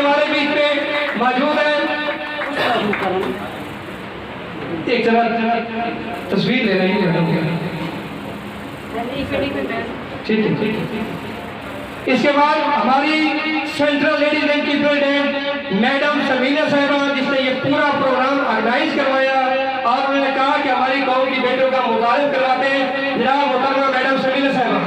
हमारे बीच में मौजूद है। एक जरा तस्वीर ले रही है, ठीक है। इसके बाद हमारी सेंट्रल लेडीज बैंक की प्रेसिडेंट मैडम शर्मीला साहिबा, जिसने ये पूरा प्रोग्राम ऑर्गेनाइज करवाया और उन्होंने कहा कि हमारी कौम की बेटियों का मुतारिफ करवाते हैं, जनाब मोहतरमा मैडम शर्मीला साहिबा।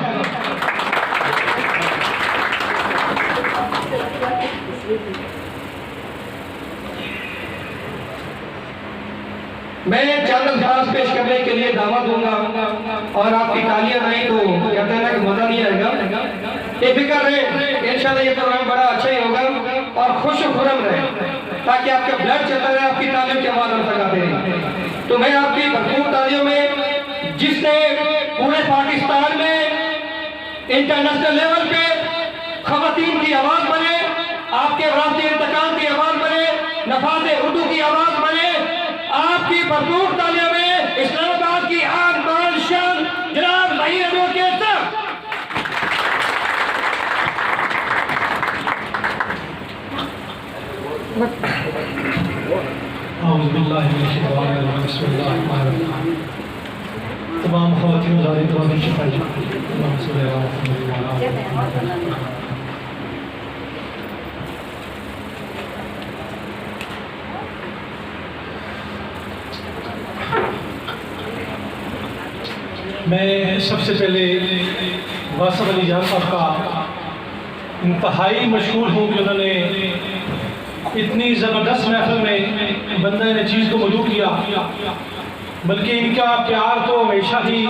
मैं चंद अल्फाज पेश करने के लिए दावा दूंगा और आपकी तालियां नहीं तो कहते हैं ना कि मजा नहीं आएगा। बेफिक्र रहे, इंशाल्लाह ये प्रोग्राम बड़ा अच्छा ही होगा और खुश खुरम रहे, ताकि आपका ब्लड चलता रहे, आपकी तालियों की आवाज हम लगाते रहे। तो मैं आपकी भरपूर तालियों में, जिसने पूरे पाकिस्तान में इंटरनेशनल लेवल पे खवातीन की आवाज बने, आपके राष्ट्रीय इंतकाम की आवाज बने, नफाज उर्दू की आवाज बने, आपकी भरपूर तालियों में इस्लामाबाद की आग बाल शान जनाब भाई एडवोकेट साहब। तमाम ख़वातीन मैं सबसे पहले वासफ अली जान साहब का इंतहाई मशहूर हूँ कि उन्होंने इतनी ज़बरदस्त महफिल में बंदा ने चीज़ को मौजूद किया, बल्कि इनका प्यार तो हमेशा ही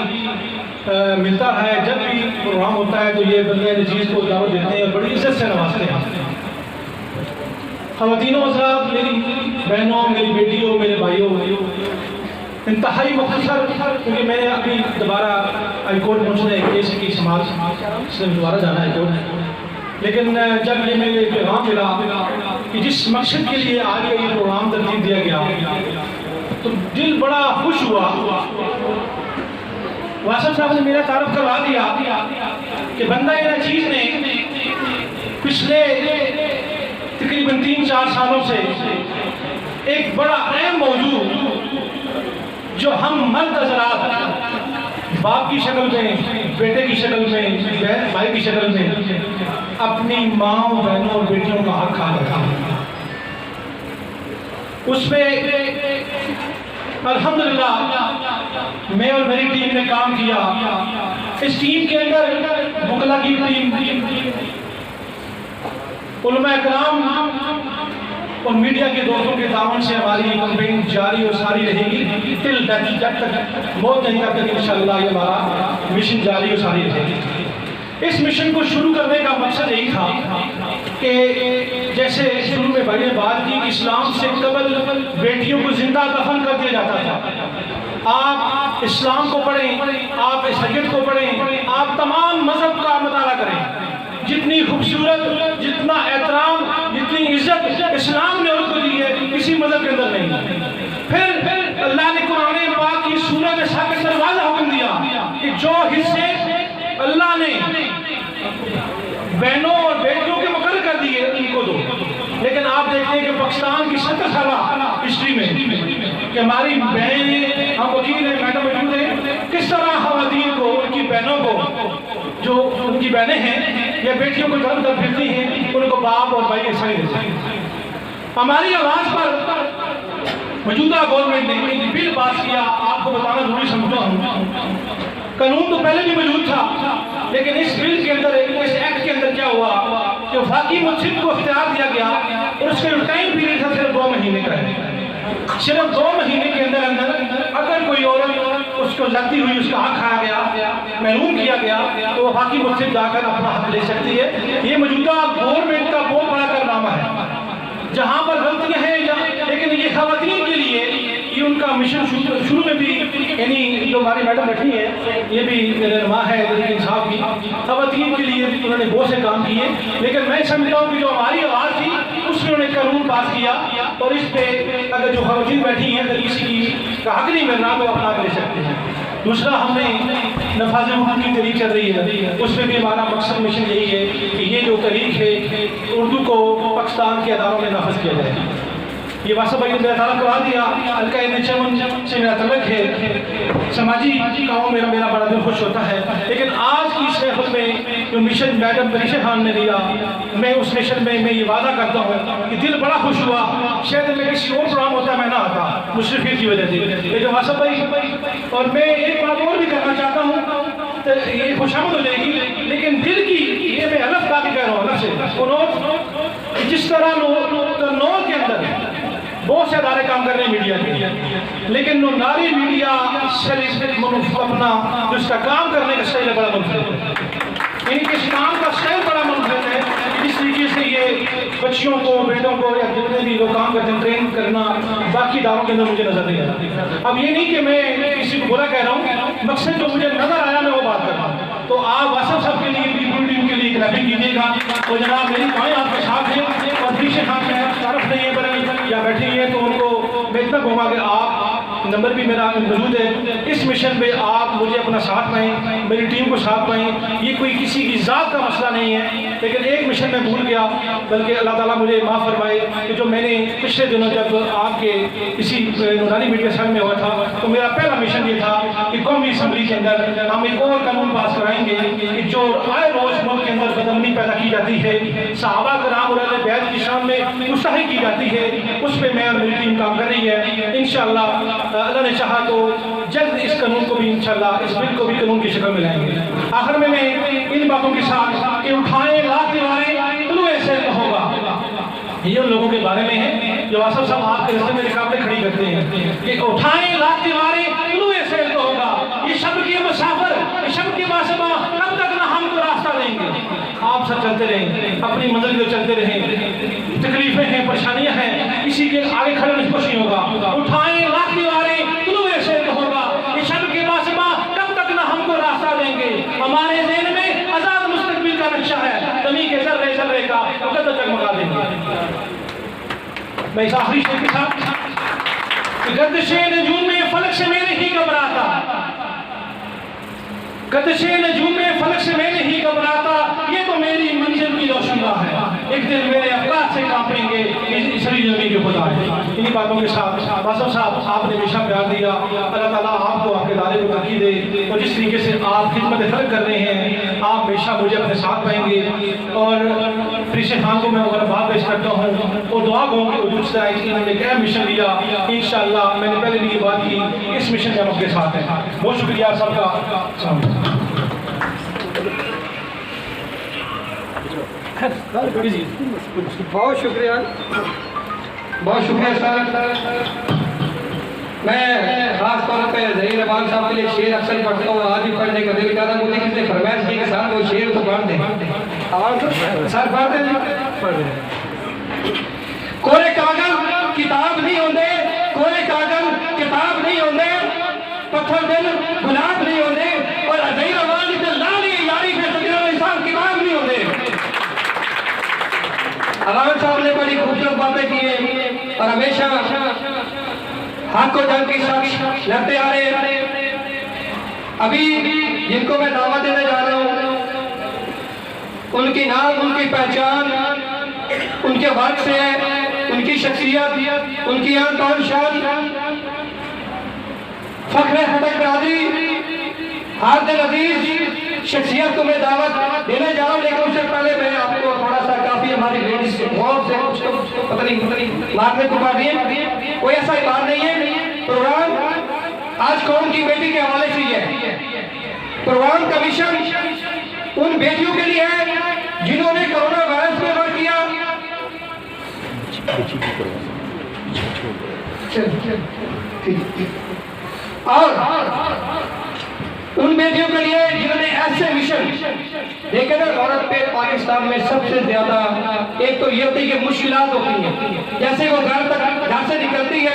मिलता है। जब भी प्रोग्राम होता है तो ये बंदा ने चीज़ को दावत देते हैं और बड़ी इज्जत से नवाजते हैं। ख़वातीनों हज़रात, मेरी बहनों, मेरी बेटियों, मेरे भाइयों, इंतहाई मुख्तसर, क्योंकि मैंने अभी दोबारा हाईकोर्ट पहुँचना है केस की समाज से दोबारा जाना है कोर्ट। लेकिन जब ये मेरे पैगाम मिला कि जिस मकसद के लिए आज का ये प्रोग्राम तरतीब दिया गया, तो दिल बड़ा खुश हुआ। वासफ साहब ने मेरा तारुफ करवा दिया कि बंदा ये चीज़ ने पिछले तकरीबन 3-4 सालों से एक बड़ा अहम मौजू जो हम मर्द हज़रात बाप की शक्ल में, बेटे की शक्ल में, भाई की शक्ल में अपनी माँ, बहनों और बेटियों का हक खा रखा, उस पर अल्हम्दुलिल्लाह मैं और मेरी टीम ने काम किया। इस टीम के अंदर बुकला की टीम, उलमा इकराम और मीडिया के दोस्तों के ताउन से हमारी कैंपेन जारी और सारी रहेगी टिल डेथ, जब तक मौत नहीं तब तक इंशाअल्लाह ये हमारा मिशन जारी और सारी रहेगी। इस मिशन को शुरू करने का मकसद यही था कि जैसे शुरू में भाई ने बात की, इस्लाम से कबल बेटियों को जिंदा दफन कर दिया जाता था। आप इस्लाम को पढ़ें, आप शरीयत को पढ़ें, आप तमाम मजहब का मुताला करें, जितनी खूबसूरत, जितना एहतराम, जितनी इज्जत इस्लाम ने उनको दी है किसी मजहब के अंदर नहीं। फिर अल्लाह ने कुरान पाक की सूरत साबित वाला हुक्म दिया कि जो हिस्से अल्लाह ने बहनों और बेटियों के मुकर्रर कर दिए उनको दो। लेकिन आप देखते हैं कि पाकिस्तान की 70 साल हिस्ट्री में कि हमारी बहनें, हम वकील हैं, मैडम मौजूद हैं, किस तरह ख़वातीन को, उनकी बहनों को, जो उनकी बहनें हैं या बेटियों को दर दर फिरती हैं, उनको बाप और भाई ऐसा ही देते हैं। हमारी आवाज़ पर मौजूदा गवर्नमेंट ने एक बिल पास किया, आपको बताना जरूरी समझता हूँ। कानून तो पहले भी मौजूद था, लेकिन इस बिल के अंदर, इस एक्ट के अंदर क्या हुआ कि वफाकी मुंसिफ को इख्तियार दिया गया और उसका टाइम पीरियड था सिर्फ 2 महीने का है। सिर्फ 2 महीने के अंदर अंदर अगर कोई औरत उसको लगती हुई उसका हक खाया गया, महरूम किया गया, तो वफाकी मुंसिफ जाकर अपना हक ले सकती है। ये मौजूदा गवर्नमेंट का बहुत बड़ा कारनामा है। जहाँ पर गलतियाँ हैं, लेकिन ये ख़वातीन के लिए ये उनका मिशन शुरू में भी, यानी जो हमारी मैडम बैठी है, ये भी रहनुमा है तहरीक इंसाफ की, ख़वातीन के लिए उन्होंने बहुत से काम किए। लेकिन मैं समझता हूँ कि जो हमारी आवाज़ थी उसमें उन्होंने कानून पास किया और इस पर अगर जो ख़वातीन बैठी हैं अगर किसी की का हक नहीं मिल रहा तो अपना ले सकते हैं। दूसरा हमने नफाज हुकूक की तहरीक चल रही है, उसमें भी हमारा मकसद मिशन यही है कि ये जो तहरीक है उर्दू को पाकिस्तान के अदारों में नाफज किया जाए। ये वासा भाई ने मेरा ताला करवा दिया, हल्का चमन से मेरा तलक है, समाजी कामों में मेरा बड़ा दिल खुश होता है। लेकिन आज की इस महफिल में जो मिशन मैडम परीशा खान ने दिया, मैं उस मिशन में मैं ये वादा करता हूँ कि दिल बड़ा खुश हुआ। शायद मैं किसी और प्रोग्राम होता मैं ना आता मुशरफी की वजह से, लेकिन वासा भाई और मैं एक बात और भी करना चाहता हूँ, तो ये खुशामद हो जाएगी, लेकिन दिल की ये मैं अलग बात कह रहा हूँ अलग से। जिस तरह नौर के अंदर बहुत से अदारे काम कर रहे हैं मीडिया के, लेकिन नारी मीडिया अपना जो उसका काम करने का स्टाइल बड़ा मुनफरद है, इनके काम का स्टाइल बड़ा मुनफरद है। जिस तरीके से ये बच्चियों को, बेटों को या जितने भी लोग काम करते हैं ट्रेन करना बाकी इदारों के अंदर मुझे नजर नहीं आता। अब ये नहीं कि मैं किसी को बुरा कह रहा हूँ, मकसद जो मुझे नजर आया मैं वो बात कर रहा हूँ। तो आप वासफ साहब के लिए टीम के लिए क्लैपिंग कीजिएगा। तो जनाब मेरी बाएं आपके साथ है और पीछे हाथ में तरफ नहीं है या बैठी है, तो उनको मैं इतना कहूँगा कि आप नंबर भी मेरा मौजूद है, इस मिशन में आप मुझे अपना साथ पाएँ, मेरी टीम को साथ पाएँ। ये कोई किसी की ज़ात का मसला नहीं है, लेकिन एक मिशन में भूल गया, बल्कि अल्लाह ताला मुझे माफ़ फरमाए कि जो मैंने पिछले दिनों जब आपके इसी नूरानी मीडिया सेल में हुआ था, तो मेरा पहला मिशन ये था कि कौमी असम्बली के अंदर हम एक और कानून पास कराएंगे कि जो आए रोज़ मुल्क के अंदर बदअमनी पैदा की जाती है, सहाबा कराम और अहले बैत की शान में गुस्ताखी की जाती है, उस पर मैं और मेरी टीम काम कर रही है। इंशाअल्लाह अल्लाह ने चाहा तो जल्द इस कानून को भी इंशाअल्लाह इस बिल को भी कानून की शक्ल में लाएंगे। आखिर में मैं इन बातों के साथ कि उठाएं लाख दीवारें तुलू ऐसे होगा, ये उन लोगों के बारे में है जो आसफ साहब आपके रस्ते में रुकावटें खड़ी करते हैं कि उठाएं लाख दीवारें तुलू ऐसे होगा। ये शब्द के मुसाफिर, ये शब्द के मासमा कब तक ना हमको रास्ता देंगे। आप सब चलते रहें, अपनी मंजिल को चलते रहें, तकलीफें हैं, परेशानियां हैं, किसी के आगे खड़े नहीं कुछ नहीं होगा। उठाएं लाख दीवारें तुलू ऐसे होगा, ये शब्द के मासमा कब तक ना हमको रास्ता देंगे। हमारे ज़हन में आजाद मुस्तकबिल का नक्शा है, जमीन के जर्रे जर्रे का वक्त जगमगा देंगे। मैं इस आखिरी शेर के साथ गर्दिशे नजूम में फलक से मैं नहीं घबराता, गर्दिशे नजूम में फलक से मैं नहीं घबराता, ये तो मेरी मंजिल की रोशनी है। एक दिन मेरे अफराद से कांपेंगे इस जमीन के खुदा है। इन्हीं बातों के साथ वासफ साहब आपने हमेशा प्यार दिया, अल्लाह ताला आपको आपके दायरे को तरक्की दे, और जिस तरीके से आप खिदमत खल्क कर रहे हैं आप हमेशा मुझे अपने साथ पाएंगे। और परीशा खान को मैं मुबारकबाद पेश करता हूँ और दुआ कहूँ कि वजूद से इन्होंने एक अहम मिशन लिया। इंशाअल्लाह मैंने पहले भी ये बात की, इस मिशन में हम आपके साथ हैं। बहुत शुक्रिया सबका। बहुत शुक्रिया, बहुत शुक्रिया सर। मैं खास तौर पे ज़हीर रहमान साहब के लिए शेर अक्सर पढ़ता हूँ, आज भी पढ़ने का दिल कर रहा है। मुझे किसी ने फरमाइश की कि साहब वो शेर तो पढ़ दें, और सर पढ़ दें। कोरे कागज किताब नहीं होंगे, कोरे कागज किताब नहीं होंगे, पत्थर दिल गुलाब नहीं होंगे, और ज़हीर रहमान की लाली यारी पे तकरीर इंसान किताब नहीं होंगे। अलावा साहब ने बड़ी खूबसूरत बातें की हैं और हमेशा हक को जंग की साथ लड़ते आ रहे हैं। अभी जिनको मैं दावत देने जा रहा हूँ, उनकी नाम, उनकी पहचान उनके वर्क से है, उनकी शख्सियत, उनकी आन बान शान, फख्र हटक राजी, हार्द अजीज शख्सियत को मैं दावत देने जा रहा हूँ। लेकिन उससे पहले मैं आपको थोड़ा सा, काफी हमारी लेडीज से बहुत से पता नहीं मारने को पा दिए, कोई ऐसा ही बात नहीं है। प्रोग्राम आज कौम की बेटी के हवाले से है। प्रोग्राम का मिशन उन बेटियों के लिए है जिन्होंने कोरोना वायरस में वर्क किया, और उन बेटियों के लिए जिन्होंने ऐसे मिशन देखे ना। औरत पे पाकिस्तान में सबसे ज्यादा एक तो ये होती है कि मुश्किलात होती हैं, जैसे वो घर से निकलती है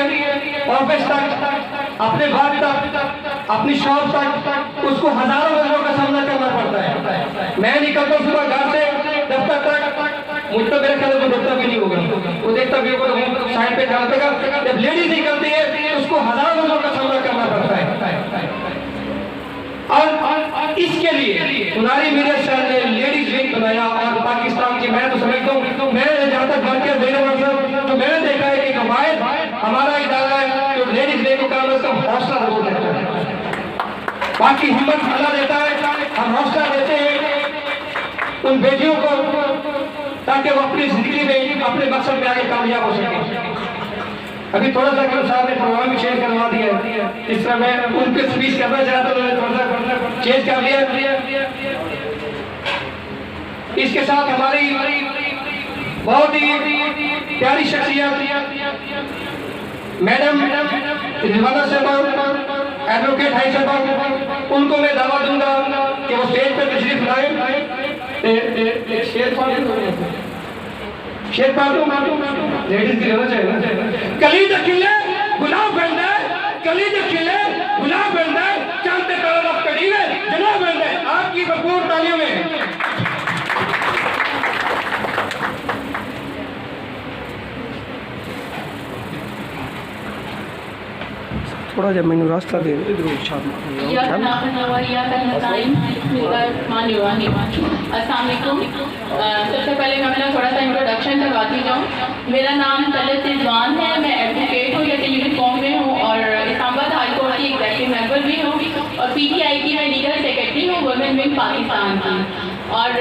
ऑफिस तक, अपने बाग तक, अपनी शॉप तक, उसको हजारों लोगों का सामना करना पड़ता है। मैं निकलता हूँ सुबह घर से दफ्तर तक, मुझ तो मेरे ख्याल को दफ्तर भी नहीं होगा, वो देखता भी होगा साइड पे जाते का। जब लेडीज निकलती है उसको हजारों लोगों का सामना करना पड़ता है। इसके लिए मुनारी मीडिया सेल ने लेडीज विंग बनाया और पाकिस्तान की, मैं तो समझता हूँ, मैं जहाँ तक बात किया तो मैंने देखा है कि कमायद हमारा इदारा है जो लेडीज विंग को काम है, उसका हौसला जरूर देता है, बाकी हिम्मत अल्लाह देता है। हम हौसला देते हैं उन बेटियों को ताकि वो अपनी जिंदगी में अपने मकसद में आगे कामयाब हो सके। अभी थोड़ा सा कल साहब ने प्रोग्राम भी चेंज करवा दिया है, इस तरह मैं उन पे स्पीच करना चाहता हूँ, थोड़ा सा चेंज कर लिया। इसके साथ हमारी बहुत ही प्यारी शख्सियत मैडम रिजवाना साहब, एडवोकेट हाई साहब, उनको मैं दावा दूंगा कि वो स्टेज पर तशरीफ लाए। शेर लेडीज की रहना चाहिए। कली दखिले गुलाब बंदा, कली दखिले गुलाब बंदा, चलते तरफ कड़ी में जनाब बंदा, आपकी भरपूर तालियों में। थोड़ा जब मैंने रास्ता दे सबसे पहले मैं अपना थोड़ा सा इंट्रोडक्शन करवाती जाऊँ। मेरा नाम तलत रिजवान है, मैं एडवोकेट हूँ, जैसे यूनिफॉर्म में हूँ और इस्लामाबाद हाई कोर्ट की एग्जेक्टिव मेंबर भी हूँ और PTI की मैं लीगल सेक्रेटरी हूँ वुमेन विंग पाकिस्तान की। और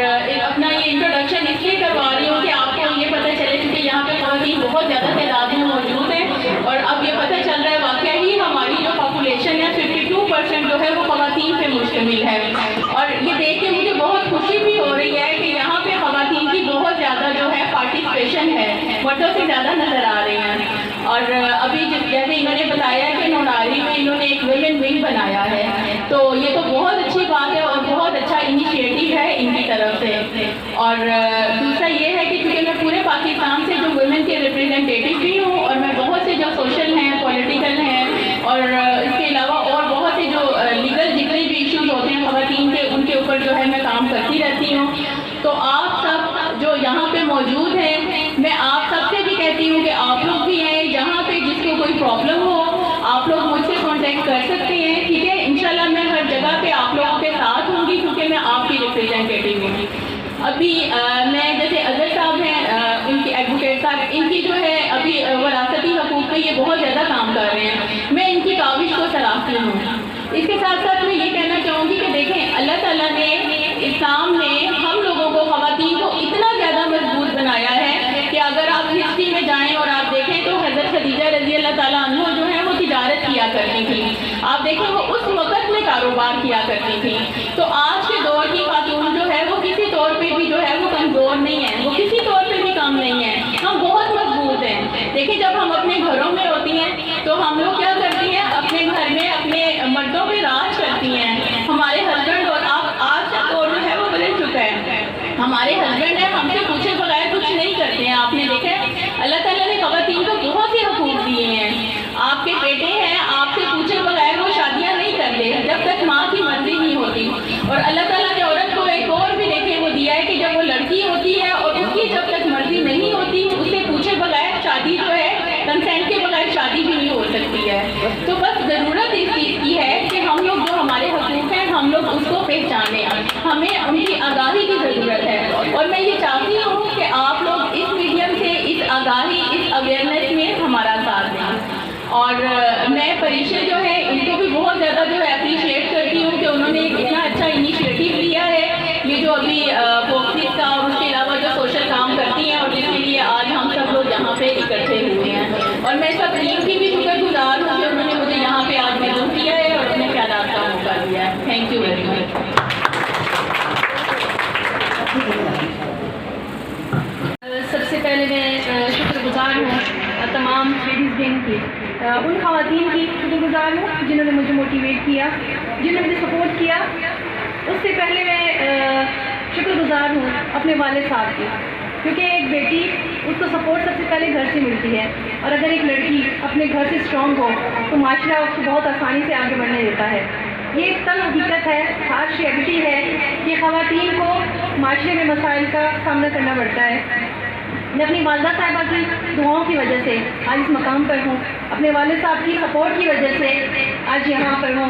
अपना ये इंट्रोडक्शन इसलिए करवा रही हूँ कि आपको ये पता चले कि यहाँ पे ख़वातीन बहुत ज़्यादा तादाद में मौजूद हैं और अब ये पता चल रहा है वाकई ही हमारी जो पॉपुलेशन है 52% जो है वो ख़वातीन पे मुश्तमिल है। और ये देख के मुझे बहुत खुशी भी हो रही है कि यहाँ पे ख़वातीन की बहुत ज़्यादा जो है पार्टिसिपेशन है, मर्दों से ज़्यादा नज़र आ रही हैं। और अभी जैसे इन्होंने बताया कि नौनारी में इन्होंने एक वुमेन विंग बनाया है, तो ये तो बहुत अच्छी बात है और बहुत अच्छा इनिशिएटिव है इनकी तरफ से। और दूसरा ये है कि क्योंकि मैं पूरे पाकिस्तान से जो वुमेन के रिप्रेजेंटेटिव भी हूँ और मैं बहुत से जो सोशल हैं, पॉलिटिकल हैं और इसके अलावा और बहुत से जो लीगल जितने भी इश्यूज होते हैं ख़वातीन के, उनके ऊपर जो है मैं काम करती रहती हूँ। तो आप सब जो यहाँ पे मौजूद हैं, मैं आप सबसे भी कहती हूँ कि आप लोग भी हैं, जहाँ पे जिसको कोई प्रॉब्लम हो आप लोग मुझसे कांटेक्ट कर सकते हैं, ठीक है। इंशाल्लाह मैं हर जगह पे आप लोगों के साथ होंगी क्योंकि मैं आपकी रिप्रेजेंटेटिव हूँ। अभी मैं जैसे अजहर साहब हैं, इनकी एडवोकेट साहब, इनकी जो है अभी वरासती हकूक़ पे ये बहुत ज़्यादा काम कर रहे हैं, मैं इनकी काविश को सराहती हूँ। इसके साथ साथ मैं ये कहना चाहूँगी कि देखें अल्लाह ताला ने इस्लाम में हम लोगों को ख़वातीन को इतना ज़्यादा मजबूत बनाया है कि अगर आप हिस्ट्री में जाएँ और आप देखें तो हज़रत खदीजा रज़ी अल्लाह ताला अन्हा जो है वो तिजारत किया करती थी, आप देखें वो उस वक़्त में कारोबार किया करती थी। तो आज के दौर की खातून जो है वो किसी तौर पे भी जो है वो कमज़ोर नहीं है, वो किसी तौर पे भी कम नहीं है, हम बहुत मजबूत हैं। देखिए जब हम अपने घरों में होती हैं तो हम लोग क्या करती हैं, अपने घर में अपने मर्दों पे राज करती हैं। हमारे हस्बैंड और आज का दौर जो है वो बदल चुका है, हमारे हस्बैंड है हमसे पूछे बगैर कुछ नहीं करते हैं। आपने देखा है अल्लाह ताला ने ख़वातीन को बहुत से हुकूक दिए हैं, आपके बेटे हैं आपसे पूछे बगैर वो शादियाँ नहीं करते जब तक माँ की मर्जी नहीं होती। और अल्लाह ताला ने औरत को एक और भी देखे वो दिया है कि जब वो लड़की होती है और उसकी जब तक मर्जी नहीं होती, उससे पूछे बगैर शादी जो है, कंसेंट के बगैर शादी भी नहीं हो सकती है। तो बस ज़रूरत इस चीज़ की है कि हम लोग जो हमारे हकूक़ हैं हम लोग उसको पहचानें, हमें उनकी आगाही की ज़रूरत है। और मैं ये चाहती हूँ कि आप लोग इस मीडियम से इस आगाही, इस अवेयरनेस में हमारा साथ दें। और मैं परिशे जो है इनको भी बहुत ज़्यादा जो है अप्रिशिएट करती हूँ कि उन्होंने एक इतना अच्छा इनिशिएटिव लिया है, ये जो अभी बॉक्सिस का और उसके अलावा जो सोशल काम करती हैं और जिसके लिए आज हम सब लोग यहाँ पे इकट्ठे हुए हैं। और मैं सब टीम की भी शुक्रगुजार हूँ कि उन्होंने मुझे यहाँ पे आज मौजूद किया है और उन्हें ख्यालात का मौका दिया है। Thank you very much. सबसे पहले मैं शुक्रगुजार हूँ तमाम लेडीज़ विंग की, उन ख़वातीन की शुक्रगुजार हूँ जिन्होंने मुझे मोटिवेट किया, जिन्होंने मुझे सपोर्ट किया। उससे पहले मैं शुक्रगुजार हूँ अपने वालिद साहब की, क्योंकि एक बेटी उसको सपोर्ट सबसे पहले घर से मिलती है और अगर एक लड़की अपने घर से स्ट्रॉन्ग हो तो माशरा उसको बहुत आसानी से आगे बढ़ने देता है। ये एक तल हकीकत है, हार्श रियलिटी है कि ख़वातीन को माशरे में मसाइल का सामना करना पड़ता है। मैं अपनी वालिदा साहिबा की दुआओं की वजह से आज इस मकाम पर हूँ, अपने वालिद साहब की सपोर्ट की वजह से आज यहाँ पर हूँ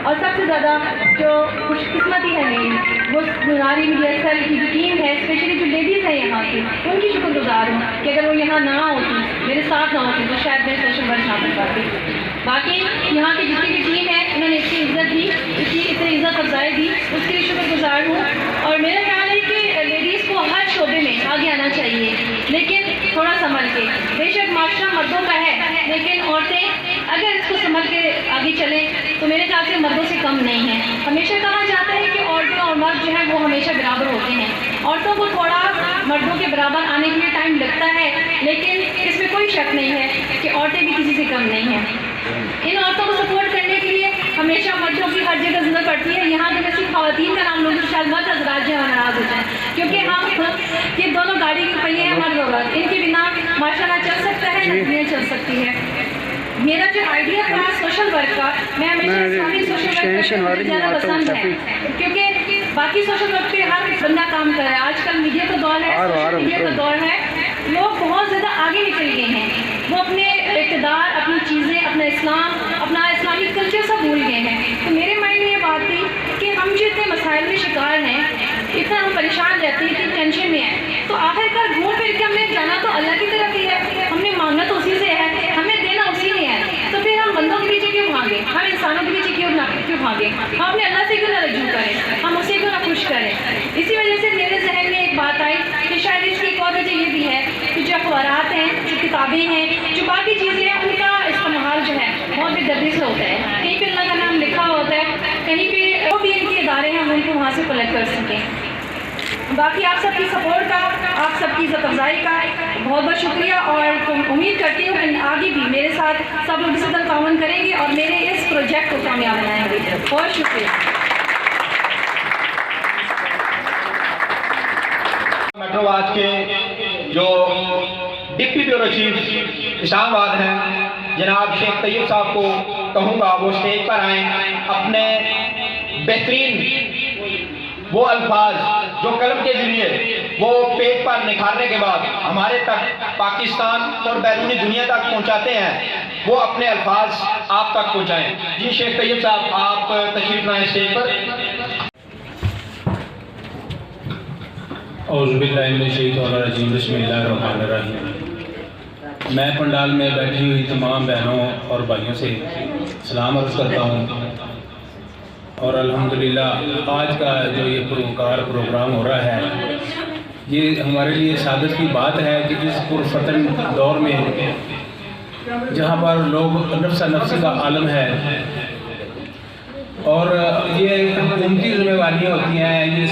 और सबसे ज़्यादा जो खुशकिस्मती है मेरी, वो नारी मीडिया सेल की जो टीम है, स्पेशली जो लेडीज़ हैं यहाँ की, उनकी शुक्रगुजार हूँ कि अगर वो यहाँ ना होती, मेरे साथ ना होती, तो शायद मैं सोशल वर्क ना कर पाती। बाकी यहाँ की जितनी भी टीम है, उन्होंने इतनी इज्जत दी, इतनी इज्जत अफजाई दी, उसके लिए शुक्रगुजार हूँ। और मेरा ख्याल है कि लेडीज़ को हर शोबे में आगे आना चाहिए, लेकिन थोड़ा संभल के। बेशक माशरा मर्दों का है, लेकिन औरतें अगर इसको संभल के आगे चलें तो मेरे ख्याल से मर्दों से कम नहीं है। हमेशा कहा जाता है कि औरतें और मर्द जो है वो हमेशा बराबर होते हैं। औरतों को थोड़ा मर्दों के बराबर आने के लिए टाइम लगता है, लेकिन इसमें कोई शक नहीं है कि औरतें भी किसी से कम नहीं हैं। इन औरतों को सपोर्ट करने के लिए हमेशा मर्दों की हर जगह जरूरत पड़ती है। यहाँ के सिर्फ खवातीन का नाम लोग शायद मत हजरात जो है नाराज हो जाए, क्योंकि हम ये दोनों गाड़ी के पहिए हैं, मर्द और औरत, इनके बिना माशाल्लाह चल सकता है, न दुनिया चल सकती है। मेरा जो आइडिया था सोशल वर्क का, मैं हमेशा इस्लामिक सोशल वर्क ज़्यादा पसंद है, क्योंकि बाकी सोशल वर्क पे हर बंदा काम कर रहा है। आजकल मीडिया का दौर है, सोशल मीडिया का दौर है, लोग बहुत ज़्यादा आगे निकल गए हैं। वो अपने इक़्तिदार, अपनी चीज़ें, अपना इस्लाम, अपना इस्लामिक कल्चर सब भूल गए हैं। तो मेरे माइंड में ये बात थी कि हम जो इतने मसाइल में शिकार हैं, इतना हम परेशान रहते हैं, इतनी टेंशन में हैं, तो आखिरकार घूम फिर के हमने जाना तो अल्लाह की तरफ ही है, हमने मांगना तो उसी से है, हमें देना उसी ने है। तो फिर हम बंदों के पीछे क्यों भागें, हम इंसानों के पीछे क्यों भागें, हम अपने अल्लाह से क्यों ना रजू करें, हम उसे क्यों ना खुश करें। इसी वजह से मेरे जहन में एक बात आई कि शायद इसकी एक और वजह ये भी है कि जो अखबारात हैं, जो किताबें हैं, जो बाकी चीज़ें हैं, उनका इस्तेमाल जो है बहुत बेदर्दी से होता है। कहीं पर अल्लाह का नाम लिखा होता है, कहीं पर जो भी इनके इदारे हैं हम उनको वहाँ से कलेक्ट कर सकें। बाकी आप सबकी सपोर्ट का, आप सबकी इज़्ज़त अफ़ज़ाई का बहुत बहुत शुक्रिया, और उम्मीद करती हूँ कि आगे भी मेरे साथ सब लोग इसी तरह ताउन करेंगे और मेरे इस प्रोजेक्ट को कामयाब बनाएंगे। बहुत शुक्रिया। मेट्रोवाद के जो डिप्टी ब्यूरो चीफ इस्लामाबाद हैं, जनाब शेख तैयब साहब को कहूँगा वो स्टेज पर आएँ, अपने बेहतरीन वो अल्फाज जो कलम के ज़रिए वो पेज पर निखारने के बाद हमारे तक पाकिस्तान और बैरूनी दुनिया तक पहुंचाते हैं, वो अपने अल्फाज आप तक पहुंचाएं। जी शेख तैयब साहब, आप तशरीफ लाएं स्टेज पर। औज़ुबिल्लाहिमिनश्शैतानिर्रजीम, बिस्मिल्लाहिर्रहमानिर्रहीम। मैं पंडाल में बैठी हुई तमाम बहनों और भाइयों से सलाम अर्ज़ करता हूँ, और अल्हम्दुलिल्लाह आज का जो ये प्रोग्राम हो रहा है, ये हमारे लिए सादत की बात है कि इस पुरफतन दौर में जहाँ पर लोग नफ्सा नफ्सी का आलम है, और ये हुकूमती ज़िम्मेवारियाँ होती हैं, ये